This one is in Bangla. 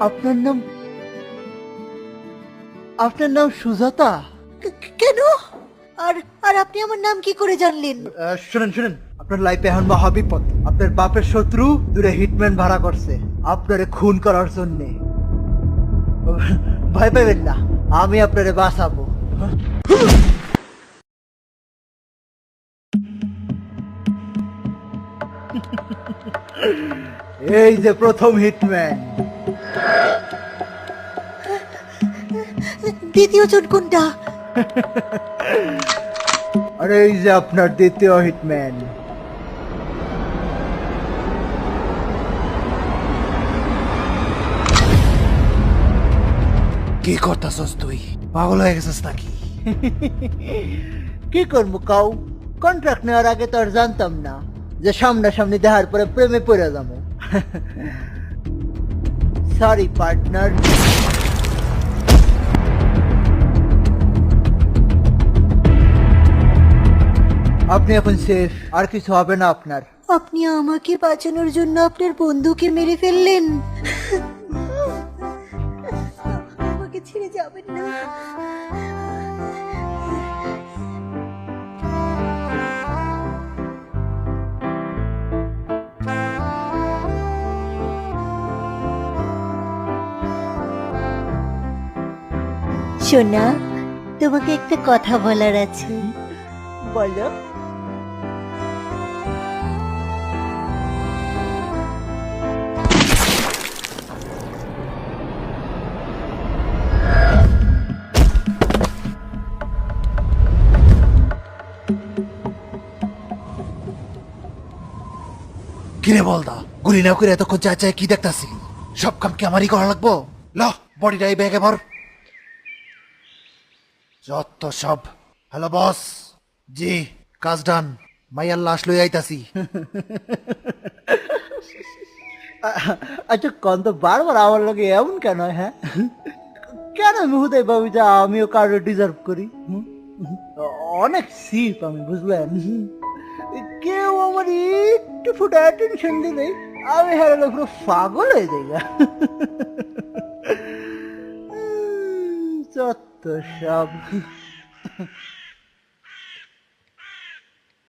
আপনার নাম আপনার নাম সুজাতা? কেন? আর আর আপনি আমার নাম কি করে জানলেন? শুনেন শুনেন, আপনার লাইফে এখন মহাবিপদ। আপনার বাপের শত্রু দূরে হিটম্যান ভাড়া করছে আপনারে খুন করার জন্য। ভয় পাবেন না, আমি আপনারে বাঁচাবো। এই যে প্রথম হিটম্যান। দ্বিতীয় জন কোনটা? আর এই যে আপনার দ্বিতীয় হিটম্যান। কি করতাছস তুই? পাগল হয়ে গেছিস নাকি? কি করবো কাউ? কন্ট্রাক্ট নেওয়ার আগে তো আর জানতাম না যে সামনাসামনি দেখার পরে প্রেমে পড়ে যাবো। Sorry partner. আপনি এখন সেফ, আর কিছু হবে না আপনার। আপনি আমাকে বাঁচানোর জন্য আপনার বন্ধুকে মেরে ফেললেন। আমাকে ছেড়ে যাবেন না। সোনা, তোমাকে একটা কথা বলার আছে। বলো। কিরে বলদা, গুলি না করে এতক্ষণ চায় চায় কি দেখতাছিলি? সব কাম কি আমারই করা লাগবো? ল বডিটা এই ব্যাগে ভর। যত সব। Hello boss. জি, কাজ ডান। মাইয়ার লাশ লই আইতাছি। আচ্ছা কন তো বারবার আমার লোকে এমন কেন হয়, হ্যাঁ? কেন আমি হুদাই ভাবি যে আমিও কারো ডিজার্ভ করি? অনেক সিপ আমি, বুঝলেন? কেউ আমার একটু ফুটে অ্যাটেনশন দিলে আমি হেরালে পুরো পাগল হয়ে যাই। যত সব।